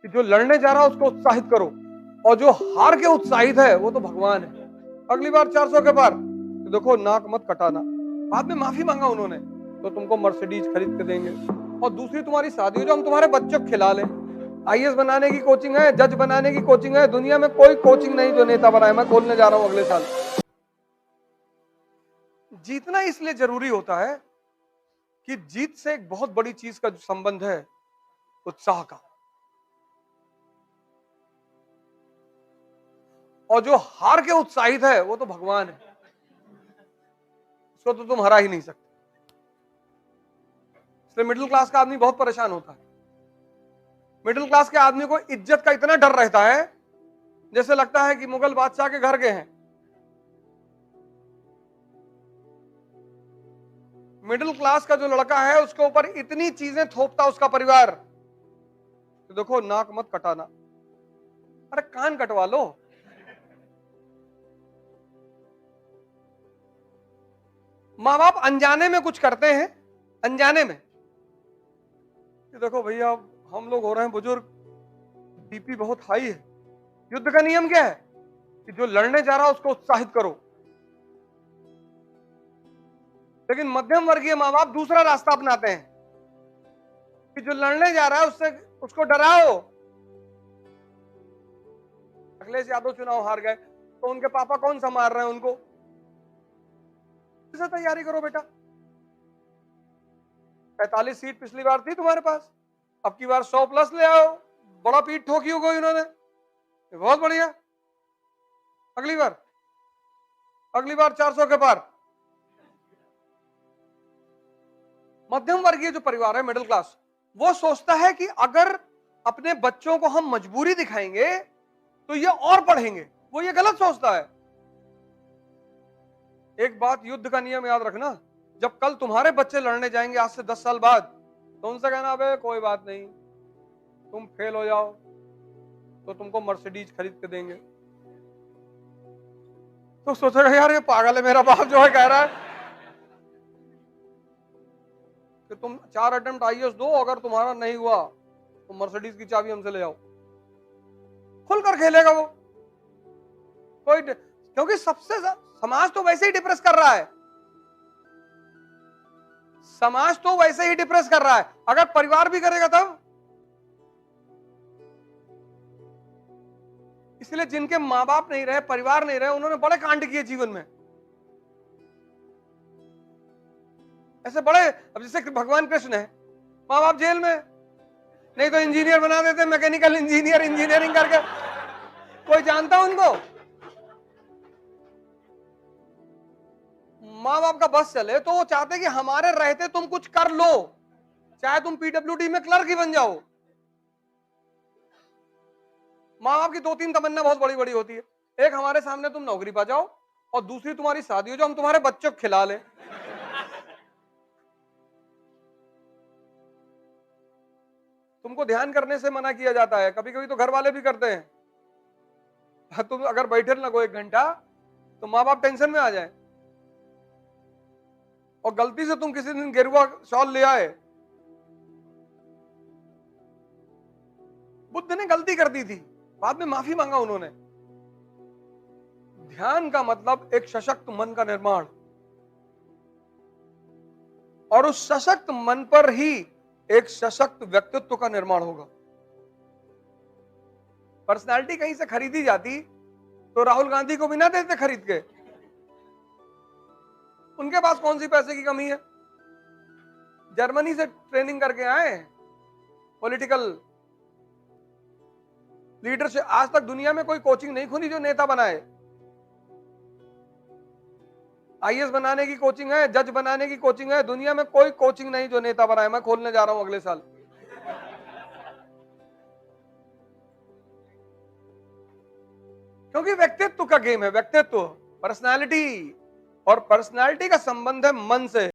कि जो लड़ने जा रहा है उसको उत्साहित करो, और जो हार के उत्साहित है वो तो भगवान है। अगली बार 400 के पार तो देखो नाक मत कटाना। बाद में माफी मांगा उन्होंने, तो तुमको मर्सिडीज खरीद के देंगे। और दूसरी तुम्हारी शादी हो जो हम तुम्हारे बच्चों को खिला लें। आईएएस बनाने की कोचिंग है, जज बनाने की कोचिंग है, दुनिया में कोई कोचिंग नहीं जो नेता बनाए। मैं खोलने जा रहा हूं अगले साल। जीतना इसलिए जरूरी होता है कि जीत से एक बहुत बड़ी चीज का जो संबंध है, उत्साह का। और जो हार के उत्साहित है वो तो भगवान है, उसको तो तुम हरा ही नहीं सकते। इसलिए मिडिल क्लास का आदमी बहुत परेशान होता है। मिडिल क्लास के आदमी को इज्जत का इतना डर रहता है जैसे लगता है कि मुगल बादशाह के घर गए हैं। मिडिल क्लास का जो लड़का है उसके ऊपर इतनी चीजें थोपता उसका परिवार, तो देखो नाक मत कटाना। अरे कान कटवा लो। माँ बाप अनजाने में कुछ करते हैं, अनजाने में कि देखो भैया हम लोग हो रहे हैं बुजुर्ग, बीपी बहुत हाई है। युद्ध का नियम क्या है कि जो लड़ने जा रहा है उसको उत्साहित करो। लेकिन मध्यम वर्गीय माँ बाप दूसरा रास्ता अपनाते हैं कि जो लड़ने जा रहा है उससे उसको डराओ। अखिलेश यादव चुनाव हार गए तो उनके पापा कौन संभाल रहे हैं उनको? से तैयारी करो बेटा। 45 सीट पिछली बार थी तुम्हारे पास, अब की बार 100 प्लस ले आओ। बड़ा पीठ ठोकी होगी इन्होंने, बहुत बढ़िया। अगली बार 400 के पार। मध्यम वर्गीय जो परिवार है, मिडिल क्लास, वो सोचता है कि अगर अपने बच्चों को हम मजबूरी दिखाएंगे तो ये और पढ़ेंगे। वो ये गलत सोचता है। एक बात युद्ध का नियम याद रखना, जब कल तुम्हारे बच्चे लड़ने जाएंगे आज से 10 साल बाद, तो उनसे कहना अबे कोई बात नहीं, तुम फेल हो जाओ तो तुमको मर्सिडीज खरीद के देंगे। तो सोचेगा यार ये पागल है, मेरा बाप जो है कह रहा है कि तुम 4 अटेम्प्ट आईएएस दो, अगर तुम्हारा नहीं हुआ तो मर्सिडीज की चाबी हमसे ले आओ। खुलकर खेलेगा वो। कोई क्योंकि सबसे समाज तो वैसे ही डिप्रेस कर रहा है। समाज तो वैसे ही डिप्रेस कर रहा है, अगर परिवार भी करेगा तब। इसलिए जिनके मां बाप नहीं रहे, परिवार नहीं रहे, उन्होंने बड़े कांड किए जीवन में। ऐसे बड़े, अब जैसे भगवान कृष्ण है, मां बाप जेल में, नहीं तो इंजीनियर बना देते, मैकेनिकल इंजीनियर, इंजीनियरिंग करके। कोई जानता उनको? माँ बाप का बस चले तो वो चाहते कि हमारे रहते तुम कुछ कर लो, चाहे तुम पीडब्ल्यूडी में क्लर्क ही बन जाओ। माँ बाप की 2-3 तमन्ना बहुत बड़ी बड़ी होती है। एक, हमारे सामने तुम नौकरी पा जाओ, और दूसरी तुम्हारी शादी हो जो हम तुम्हारे बच्चों को खिला लें। तुमको ध्यान करने से मना किया जाता है, कभी कभी तो घर वाले भी करते हैं। तुम अगर बैठे लगो 1 घंटा तो माँ बाप टेंशन में आ जाए, और गलती से तुम किसी दिन गेरुआ शॉल ले आए। बुद्ध ने गलती कर दी थी, बाद में माफी मांगा उन्होंने। ध्यान का मतलब एक सशक्त मन का निर्माण, और उस सशक्त मन पर ही एक सशक्त व्यक्तित्व का निर्माण होगा। पर्सनालिटी कहीं से खरीदी जाती तो राहुल गांधी को भी ना देते खरीद के। उनके पास कौन सी पैसे की कमी है? जर्मनी से ट्रेनिंग करके आए पॉलिटिकल लीडरशिप। आज तक दुनिया में कोई कोचिंग नहीं खुली जो नेता बनाए। आईएएस बनाने की कोचिंग है, जज बनाने की कोचिंग है, दुनिया में कोई कोचिंग नहीं जो नेता बनाए। मैं खोलने जा रहा हूं अगले साल। क्योंकि व्यक्तित्व का गेम है, व्यक्तित्व, पर्सनालिटी, और पर्सनालिटी का संबंध है मन से।